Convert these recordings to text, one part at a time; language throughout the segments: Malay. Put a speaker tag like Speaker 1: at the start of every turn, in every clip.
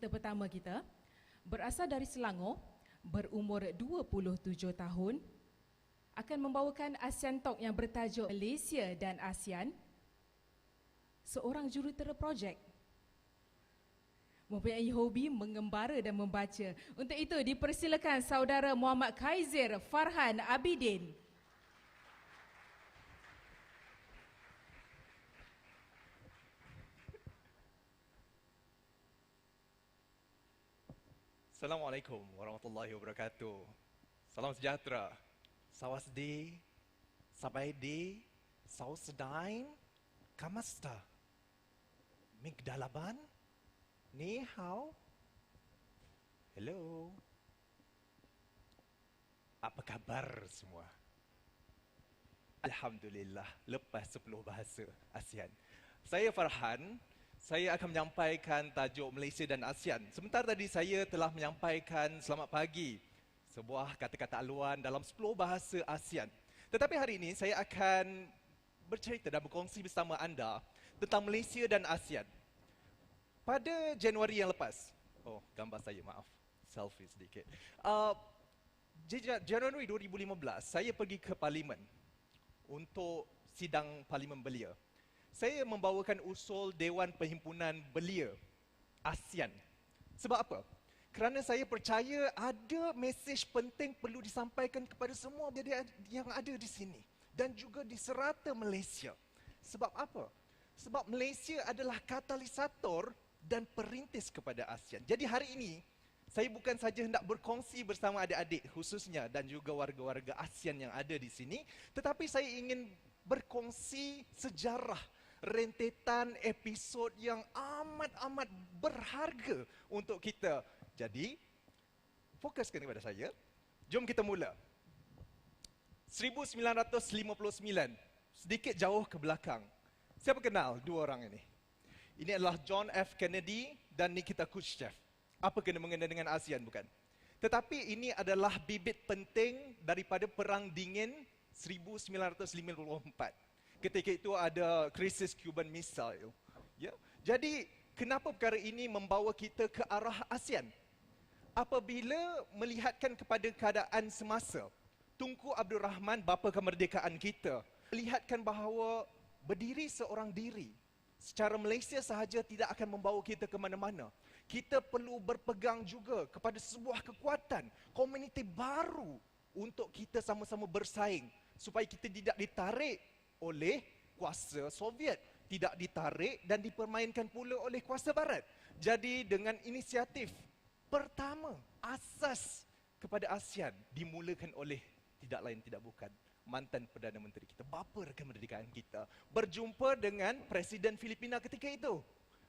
Speaker 1: peserta pertama kita berasal dari Selangor, berumur 27 tahun, akan membawakan ASEAN Talk yang bertajuk Malaysia dan ASEAN. Seorang jurutera projek, mempunyai hobi mengembara dan membaca. Untuk itu dipersilakan saudara Muhammad Khaizir Farhan Abidin.
Speaker 2: Assalamualaikum warahmatullahi wabarakatuh. Salam sejahtera. Sawasdi, Sabaidi, Sausedain, Kamasta, Migdalaban, Ni hao. Hello. Apa kabar semua? Alhamdulillah, lepas 10 bahasa ASEAN. Saya Farhan. Saya akan menyampaikan tajuk Malaysia dan ASEAN. Sebentar tadi saya telah menyampaikan selamat pagi, sebuah kata-kata aluan dalam 10 bahasa ASEAN. Tetapi hari ini saya akan bercerita dan berkongsi bersama anda tentang Malaysia dan ASEAN. Pada Januari yang lepas, gambar saya, maaf, selfie sedikit. Januari 2015, saya pergi ke Parlimen untuk sidang Parlimen Belia. Saya membawakan usul Dewan Perhimpunan Belia ASEAN. Sebab apa? Kerana saya percaya ada mesej penting perlu disampaikan kepada semua yang ada di sini. Dan juga di serata Malaysia. Sebab apa? Sebab Malaysia adalah katalisator dan perintis kepada ASEAN. Jadi hari ini, saya bukan saja hendak berkongsi bersama adik-adik khususnya dan juga warga-warga ASEAN yang ada di sini. Tetapi saya ingin berkongsi sejarah rentetan episod yang amat-amat berharga untuk kita. Jadi, fokuskan kepada saya. Jom kita mula. 1959, sedikit jauh ke belakang. Siapa kenal dua orang ini? Ini adalah John F. Kennedy dan Nikita Khrushchev. Apa kena-mengena dengan ASEAN, bukan? Tetapi ini adalah bibit penting daripada Perang Dingin 1954. Ketika itu ada krisis Cuban Missile. Ya. Jadi, kenapa perkara ini membawa kita ke arah ASEAN? Apabila melihatkan kepada keadaan semasa, Tunku Abdul Rahman, bapa kemerdekaan kita, melihatkan bahawa berdiri seorang diri secara Malaysia sahaja tidak akan membawa kita ke mana-mana. Kita perlu berpegang juga kepada sebuah kekuatan, komuniti baru untuk kita sama-sama bersaing supaya kita tidak ditarik oleh kuasa Soviet, tidak ditarik dan dipermainkan pula oleh kuasa Barat. Jadi dengan inisiatif pertama, asas kepada ASEAN dimulakan oleh tidak lain tidak bukan mantan Perdana Menteri kita, bapa kemerdekaan kita, berjumpa dengan Presiden Filipina ketika itu,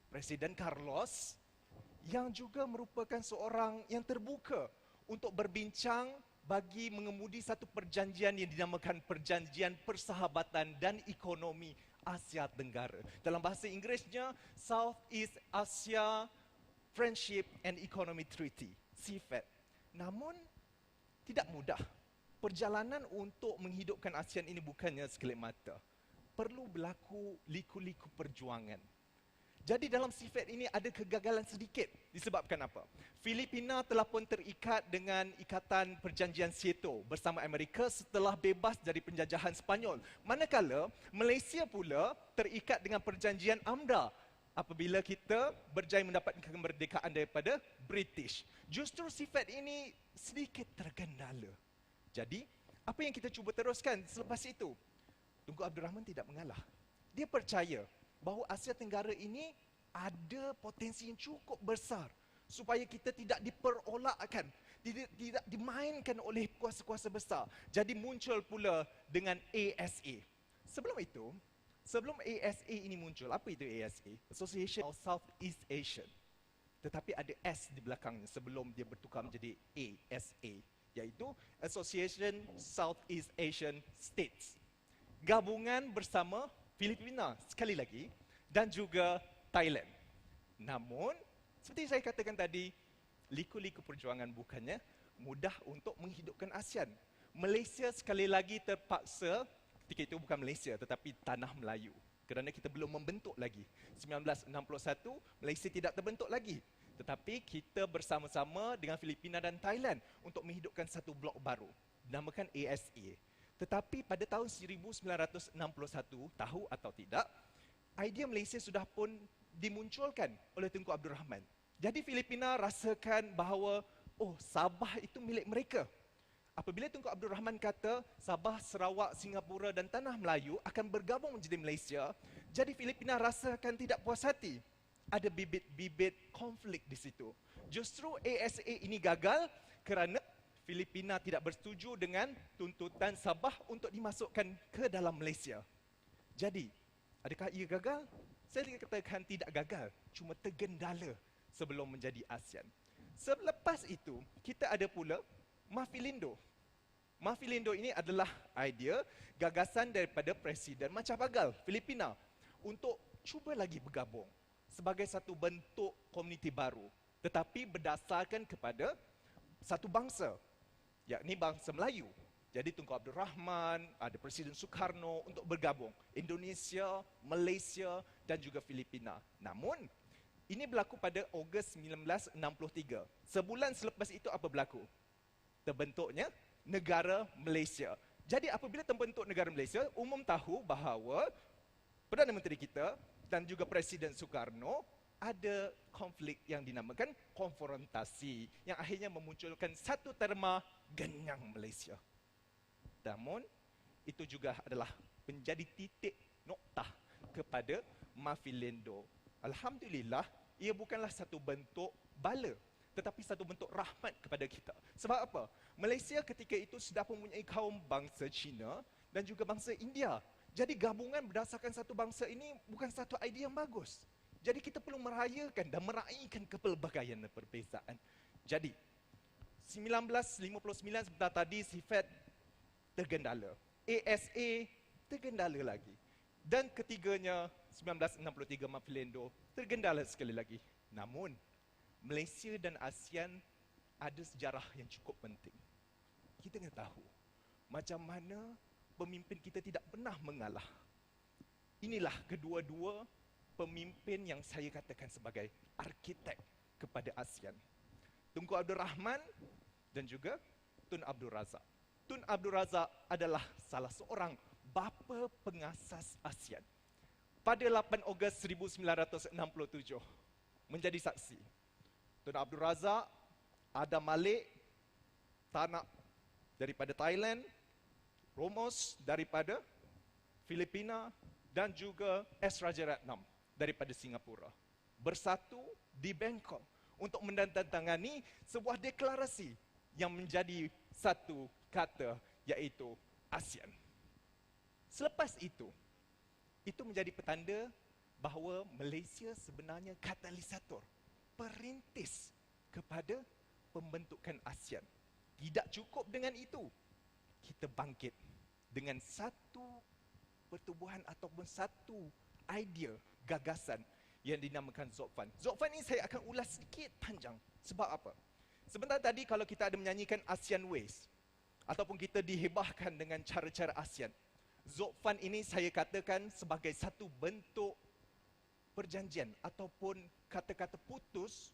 Speaker 2: Presiden Carlos, yang juga merupakan seorang yang terbuka untuk berbincang bagi mengemudi satu perjanjian yang dinamakan Perjanjian Persahabatan dan Ekonomi Asia Tenggara. Dalam bahasa Inggerisnya, Southeast Asia Friendship and Economy Treaty, CFET. Namun, tidak mudah. Perjalanan untuk menghidupkan ASEAN ini bukannya sekelip mata. Perlu berlaku liku-liku perjuangan. Jadi dalam CFET ini ada kegagalan sedikit. Disebabkan apa? Filipina telah pun terikat dengan ikatan perjanjian Seato bersama Amerika setelah bebas dari penjajahan Sepanyol. Manakala Malaysia pula terikat dengan perjanjian AMDA apabila kita berjaya mendapatkan kemerdekaan daripada British. Justru CFET ini sedikit terkendala. Jadi, apa yang kita cuba teruskan selepas itu? Tunku Abdul Rahman tidak mengalah. Dia percaya bahawa Asia Tenggara ini ada potensi yang cukup besar supaya kita tidak diperolakkan, tidak dimainkan oleh kuasa-kuasa besar. Jadi muncul pula dengan ASA. Sebelum ASA ini muncul, apa itu ASA? Association of Southeast Asian. Tetapi ada S di belakangnya sebelum dia bertukar menjadi ASA, iaitu Association Southeast Asian States. Gabungan bersama Filipina sekali lagi dan juga Thailand. Namun, seperti saya katakan tadi, liku-liku perjuangan bukannya mudah untuk menghidupkan ASEAN. Malaysia sekali lagi terpaksa, ketika itu bukan Malaysia tetapi Tanah Melayu. Kerana kita belum membentuk lagi. 1961, Malaysia tidak terbentuk lagi. Tetapi kita bersama-sama dengan Filipina dan Thailand untuk menghidupkan satu blok baru, dinamakan ASA. Tetapi pada tahun 1961, tahu atau tidak, idea Malaysia sudah pun dimunculkan oleh Tunku Abdul Rahman. Jadi Filipina rasakan bahawa, oh, Sabah itu milik mereka. Apabila Tunku Abdul Rahman kata Sabah, Sarawak, Singapura dan Tanah Melayu akan bergabung menjadi Malaysia, jadi Filipina rasakan tidak puas hati. Ada bibit-bibit konflik di situ. Justru ASA ini gagal kerana Filipina tidak bersetuju dengan tuntutan Sabah untuk dimasukkan ke dalam Malaysia. Jadi, adakah ia gagal? Saya katakan tidak gagal, cuma tergendala sebelum menjadi ASEAN. Selepas itu, kita ada pula Mafilindo. Mafilindo ini adalah idea, gagasan daripada Presiden Macapagal, Filipina, untuk cuba lagi bergabung sebagai satu bentuk komuniti baru, tetapi berdasarkan kepada satu bangsa, yakni bangsa Melayu. Jadi Tunku Abdul Rahman, ada Presiden Soekarno untuk bergabung, Indonesia, Malaysia dan juga Filipina. Namun, ini berlaku pada Ogos 1963. Sebulan selepas itu apa berlaku? Terbentuknya negara Malaysia. Jadi apabila terbentuk negara Malaysia, umum tahu bahawa Perdana Menteri kita dan juga Presiden Soekarno ada konflik yang dinamakan konfrontasi yang akhirnya memunculkan satu terma Genyang Malaysia. Namun itu juga adalah menjadi titik noktah kepada Mafilindo. Alhamdulillah, ia bukanlah satu bentuk bala, tetapi satu bentuk rahmat kepada kita. Sebab apa? Malaysia ketika itu sudah mempunyai kaum bangsa Cina dan juga bangsa India. Jadi gabungan berdasarkan satu bangsa ini bukan satu idea yang bagus. Jadi kita perlu merayakan dan meraihkan kepelbagaian dan perbezaan. Jadi 1959 sebentar tadi sifat tergendala. ASA tergendala lagi. Dan ketiganya 1963 Mafilindo tergendala sekali lagi. Namun Malaysia dan ASEAN ada sejarah yang cukup penting. Kita kena tahu macam mana pemimpin kita tidak pernah mengalah. Inilah kedua-dua pemimpin yang saya katakan sebagai arkitek kepada ASEAN. Tunku Abdul Rahman dan juga Tun Abdul Razak. Tun Abdul Razak adalah salah seorang bapa pengasas ASEAN. Pada 8 Ogos 1967 menjadi saksi. Tun Abdul Razak, Adam Malik, Tanak daripada Thailand, Romos daripada Filipina dan juga S. Rajaratnam daripada Singapura bersatu di Bangkok untuk menandatangani sebuah deklarasi yang menjadi satu kata, iaitu ASEAN. Selepas itu menjadi petanda bahawa Malaysia sebenarnya katalisator, perintis kepada pembentukan ASEAN. Tidak cukup dengan itu, kita bangkit dengan satu pertubuhan ataupun satu idea, gagasan yang dinamakan Zopfan. Zopfan ini saya akan ulas sedikit panjang. Sebab apa? Sebentar tadi kalau kita ada menyanyikan ASEAN Ways, ataupun kita dihebahkan dengan cara-cara ASEAN, Zopfan ini saya katakan sebagai satu bentuk perjanjian ataupun kata-kata putus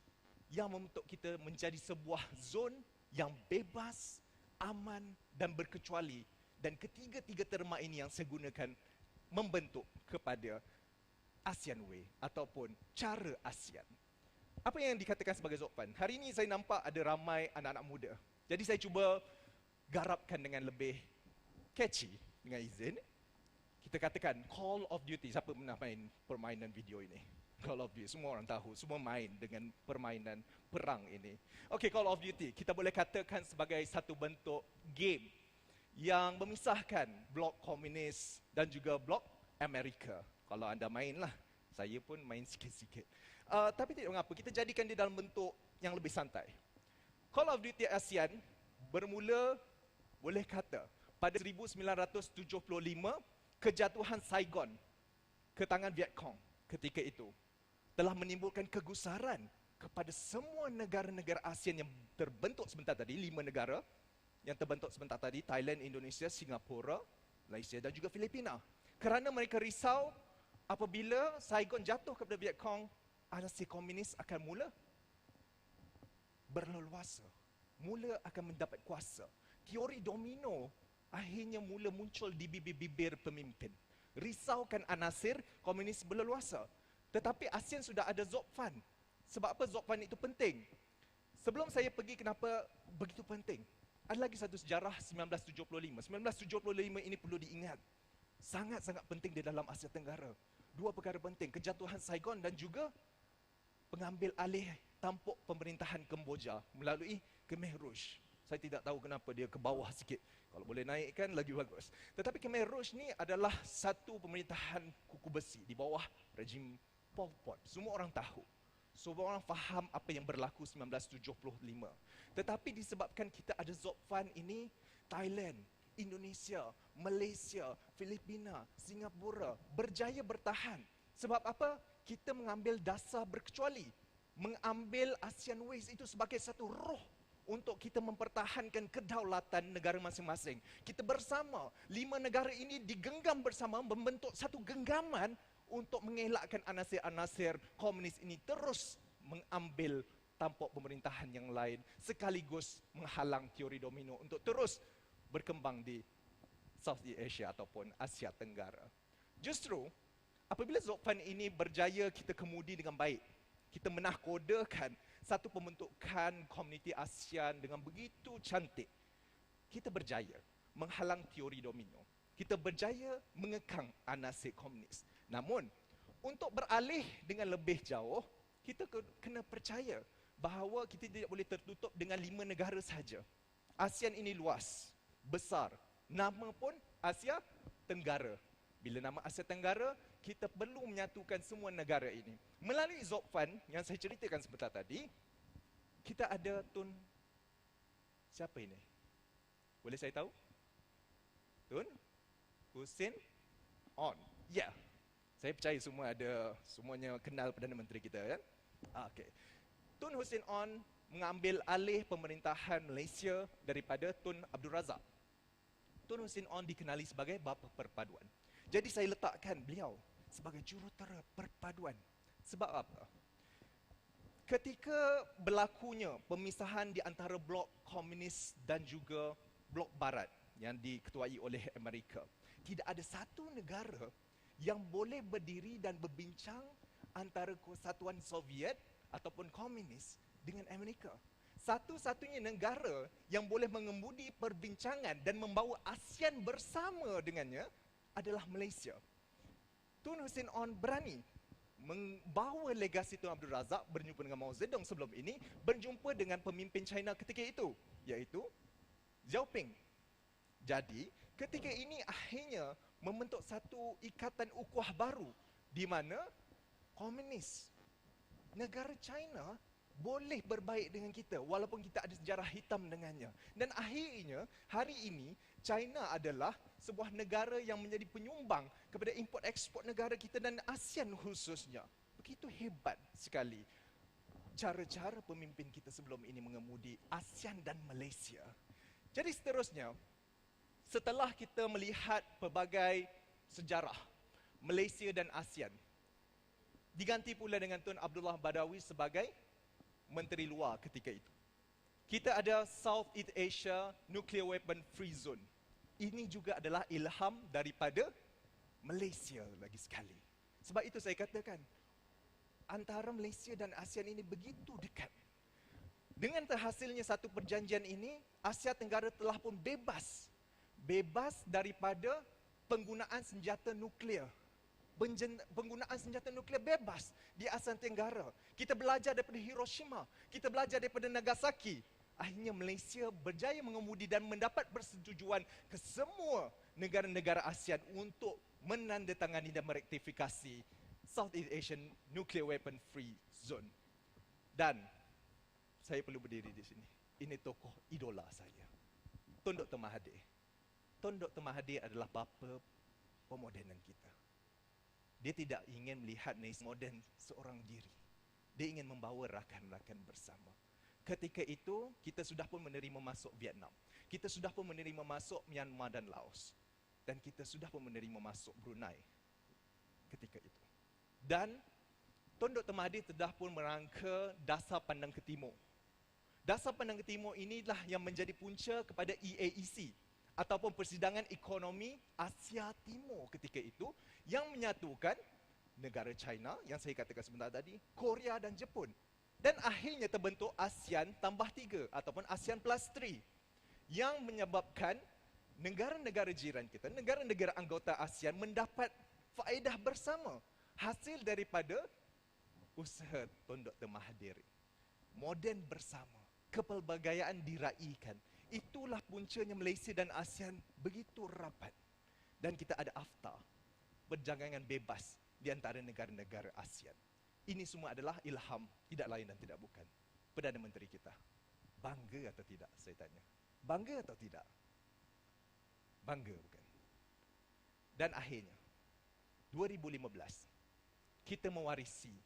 Speaker 2: yang membentuk kita menjadi sebuah zon yang bebas, aman dan berkecuali. Dan ketiga-tiga terma ini yang saya gunakan membentuk kepada ASEAN Way ataupun cara ASEAN. Apa yang dikatakan sebagai Zopfan? Hari ini saya nampak ada ramai anak-anak muda. Jadi saya cuba garapkan dengan lebih catchy, dengan izin. Kita katakan Call of Duty. Siapa pernah main permainan video ini? Call of Duty, semua orang tahu, semua main dengan permainan perang ini. Okey, Call of Duty, kita boleh katakan sebagai satu bentuk game yang memisahkan blok komunis dan juga blok Amerika. Kalau anda mainlah, saya pun main sikit-sikit. Tapi tidak mengapa, kita jadikan dia dalam bentuk yang lebih santai. Call of Duty ASEAN bermula, boleh kata, pada 1975, kejatuhan Saigon ke tangan Vietcong ketika itu telah menimbulkan kegusaran kepada semua negara-negara ASEAN yang terbentuk sebentar tadi, 5 negara yang terbentuk sebentar tadi, Thailand, Indonesia, Singapura, Malaysia dan juga Filipina. Kerana mereka risau apabila Saigon jatuh kepada Vietcong, Asia komunis akan mula berleluasa, mula akan mendapat kuasa. Teori domino akhirnya mula muncul di bibir-bibir pemimpin. Risaukan anasir, komunis berleluasa. Tetapi ASEAN sudah ada Zopfan. Sebab apa Zopfan itu penting? Sebelum saya pergi kenapa begitu penting, ada lagi satu sejarah 1975. 1975 ini perlu diingat. Sangat-sangat penting di dalam Asia Tenggara. Dua perkara penting, kejatuhan Saigon dan juga pengambil alih tampuk pemerintahan Kemboja melalui Khmer Rouge. Saya tidak tahu kenapa dia ke bawah sikit. Kalau boleh naikkan lagi bagus. Tetapi Khmer Rouge ni adalah satu pemerintahan kuku besi di bawah rejim Pol Pot. Semua orang tahu. Semua orang faham apa yang berlaku 1975. Tetapi disebabkan kita ada Zopfan ini, Thailand, Indonesia, Malaysia, Filipina, Singapura berjaya bertahan. Sebab apa? Kita mengambil dasar berkecuali. Mengambil ASEAN Ways itu sebagai satu roh untuk kita mempertahankan kedaulatan negara masing-masing. Kita bersama, 5 negara ini digenggam bersama membentuk satu genggaman untuk mengelakkan anasir-anasir komunis ini terus mengambil tampuk pemerintahan yang lain sekaligus menghalang teori domino untuk terus berkembang di Southeast Asia ataupun Asia Tenggara. Justru apabila Zopfan ini berjaya kita kemudi dengan baik, kita menahkodakan satu pembentukan komuniti ASEAN dengan begitu cantik, kita berjaya menghalang teori domino. Kita berjaya mengekang anasir komunis. Namun, untuk beralih dengan lebih jauh, kita kena percaya bahawa kita tidak boleh tertutup dengan 5 negara sahaja. ASEAN ini luas, besar. Nama pun Asia Tenggara. Bila nama Asia Tenggara, kita perlu menyatukan semua negara ini. Melalui Zopfan yang saya ceritakan sebentar tadi, kita ada Tun... Siapa ini? Boleh saya tahu? Tun Hussein On. Ya. Saya percaya semuanya kenal Perdana Menteri kita, kan? Okey. Tun Hussein On mengambil alih pemerintahan Malaysia daripada Tun Abdul Razak. Tun Hussein On dikenali sebagai bapa perpaduan. Jadi saya letakkan beliau sebagai jurutera perpaduan. Sebab apa? Ketika berlakunya pemisahan di antara blok komunis dan juga blok barat yang diketuai oleh Amerika, tidak ada satu negara yang boleh berdiri dan berbincang antara kesatuan Soviet ataupun komunis dengan Amerika. Satu-satunya negara yang boleh mengemudi perbincangan dan membawa ASEAN bersama dengannya adalah Malaysia. Tun Hussein On berani membawa legasi Tun Abdul Razak berjumpa dengan Mao Zedong sebelum ini, berjumpa dengan pemimpin China ketika itu, iaitu Xiaoping. Jadi, ketika ini akhirnya membentuk satu ikatan ukhuwah baru di mana komunis negara China boleh berbaik dengan kita walaupun kita ada sejarah hitam dengannya. Dan akhirnya hari ini China adalah sebuah negara yang menjadi penyumbang kepada import ekspor negara kita dan ASEAN khususnya. Begitu hebat sekali cara-cara pemimpin kita sebelum ini mengemudi ASEAN dan Malaysia. Jadi seterusnya, setelah kita melihat pelbagai sejarah Malaysia dan ASEAN, diganti pula dengan Tun Abdullah Badawi sebagai Menteri Luar ketika itu. Kita ada Southeast Asia Nuclear Weapon Free Zone. Ini juga adalah ilham daripada Malaysia lagi sekali. Sebab itu saya katakan, antara Malaysia dan ASEAN ini begitu dekat. Dengan terhasilnya satu perjanjian ini, Asia Tenggara telah pun bebas daripada penggunaan senjata nuklear. Penggunaan senjata nuklear bebas di Asia Tenggara. Kita belajar daripada Hiroshima, kita belajar daripada Nagasaki. Akhirnya Malaysia berjaya mengemudi dan mendapat persetujuan ke semua negara-negara ASEAN untuk menandatangani dan merektifikasi Southeast Asian Nuclear Weapon Free Zone. Dan saya perlu berdiri di sini. Ini tokoh idola saya, Tun Dr. Mahathir. Tun Dr. Mahathir adalah bapa pemodenan kita. Dia tidak ingin melihat Malaysia moden seorang diri. Dia ingin membawa rakan-rakan bersama. Ketika itu, kita sudah pun menerima masuk Vietnam. Kita sudah pun menerima masuk Myanmar dan Laos. Dan kita sudah pun menerima masuk Brunei ketika itu. Dan Tun Dr. Mahathir telah pun merangka dasar pandang ke timur. Dasar Penang Timur inilah yang menjadi punca kepada EAEC ataupun Persidangan Ekonomi Asia Timur ketika itu yang menyatukan negara China yang saya katakan sebentar tadi, Korea dan Jepun. Dan akhirnya terbentuk ASEAN tambah 3 ataupun ASEAN plus 3 yang menyebabkan negara-negara jiran kita, negara-negara anggota ASEAN mendapat faedah bersama hasil daripada usaha Tun Dr. Mahathir. Moden bersama, kepelbagaian diraihkan. Itulah puncanya Malaysia dan ASEAN begitu rapat. Dan kita ada AFTA, perdagangan bebas di antara negara-negara ASEAN. Ini semua adalah ilham, tidak lain dan tidak bukan, Perdana Menteri kita. Bangga atau tidak, saya tanya. Bangga atau tidak? Bangga bukan? Dan akhirnya, 2015, kita mewarisi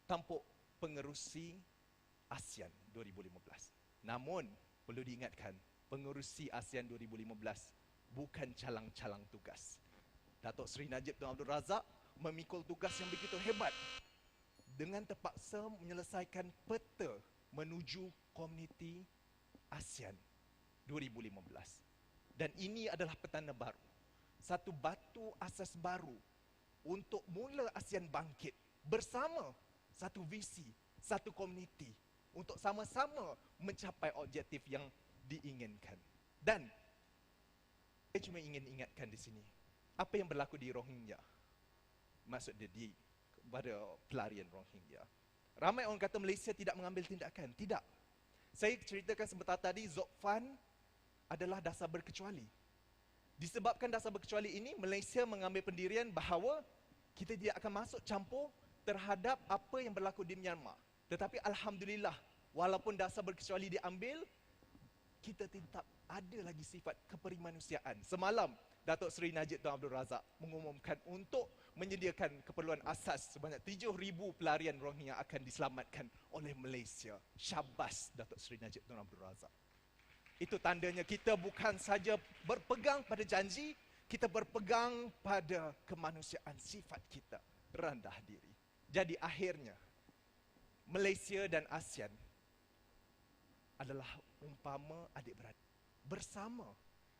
Speaker 2: tampuk pengerusi ASEAN 2015. Namun, perlu diingatkan, pengerusi ASEAN 2015 bukan calang-calang tugas. Datuk Seri Najib Tun Abdul Razak memikul tugas yang begitu hebat dengan terpaksa menyelesaikan peta menuju komuniti ASEAN 2015. Dan ini adalah petanda baru, satu batu asas baru untuk mula ASEAN bangkit bersama satu visi, satu komuniti untuk sama-sama mencapai objektif yang diinginkan. Dan saya cuma ingin ingatkan di sini, apa yang berlaku di Rohingya, maksud dia kepada pelarian Rohingya. Ramai orang kata Malaysia tidak mengambil tindakan. Tidak. Saya ceritakan sebentar tadi, Zokfan adalah dasar berkecuali. Disebabkan dasar berkecuali ini, Malaysia mengambil pendirian bahawa kita tidak akan masuk campur terhadap apa yang berlaku di Myanmar. Tetapi Alhamdulillah, walaupun dasar berkecuali diambil, kita tetap ada lagi sifat keperimanusiaan. Semalam, Datuk Seri Najib Tun Abdul Razak mengumumkan untuk menyediakan keperluan asas sebanyak 7,000 pelarian Rohingya akan diselamatkan oleh Malaysia. Syabas Datuk Seri Najib Tun Abdul Razak. Itu tandanya kita bukan saja berpegang pada janji, kita berpegang pada kemanusiaan sifat kita, rendah diri. Jadi akhirnya, Malaysia dan ASEAN adalah umpama adik-beradik. Bersama,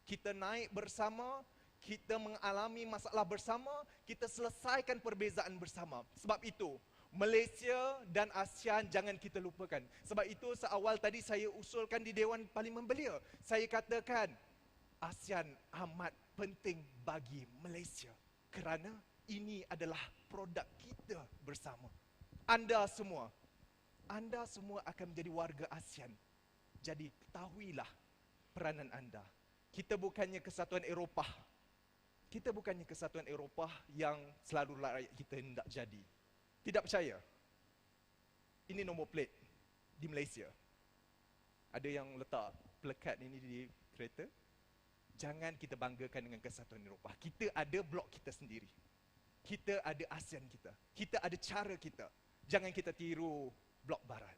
Speaker 2: kita naik bersama, kita mengalami masalah bersama, kita selesaikan perbezaan bersama. Sebab itu, Malaysia dan ASEAN jangan kita lupakan. Sebab itu seawal tadi saya usulkan di Dewan Parlimen Belia, saya katakan ASEAN amat penting bagi Malaysia kerana ini adalah produk kita bersama. Anda semua akan menjadi warga ASEAN. Jadi ketahuilah peranan anda. Kita bukannya kesatuan Eropah. Kita bukannya kesatuan Eropah yang selalu rakyat kita hendak jadi. Tidak percaya? Ini nombor plate di Malaysia. Ada yang letak plekat ini di kereta. Jangan kita banggakan dengan kesatuan Eropah. Kita ada blok kita sendiri. Kita ada ASEAN kita. Kita ada cara kita. Jangan kita tiru blok barat.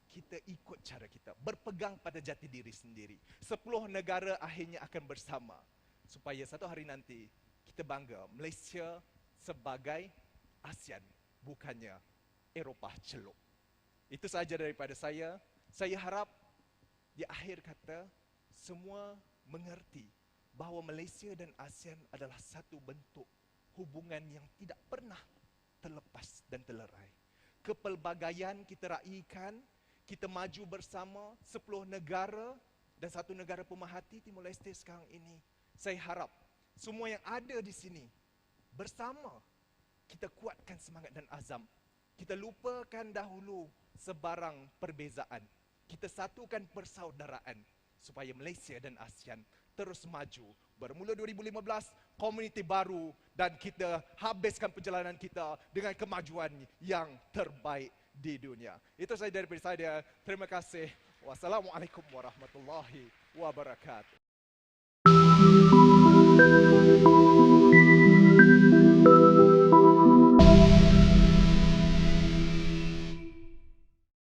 Speaker 2: Kita ikut cara kita, berpegang pada jati diri sendiri. 10 negara akhirnya akan bersama supaya satu hari nanti kita bangga Malaysia sebagai ASEAN, bukannya Eropah celup. Itu sahaja daripada saya. Saya harap di akhir kata semua mengerti bahawa Malaysia dan ASEAN adalah satu bentuk hubungan yang tidak pernah terlepas dan terlerai. Kepelbagaian kita raihkan, kita maju bersama 10 negara dan satu negara pemerhati Timur Leste sekarang ini. Saya harap semua yang ada di sini bersama kita kuatkan semangat dan azam. Kita lupakan dahulu sebarang perbezaan. Kita satukan persaudaraan supaya Malaysia dan ASEAN terus maju. Bermula 2015, komuniti baru dan kita habiskan perjalanan kita dengan kemajuan yang terbaik di dunia. Itu saja daripada saya. Terima kasih. Wassalamualaikum warahmatullahi wabarakatuh.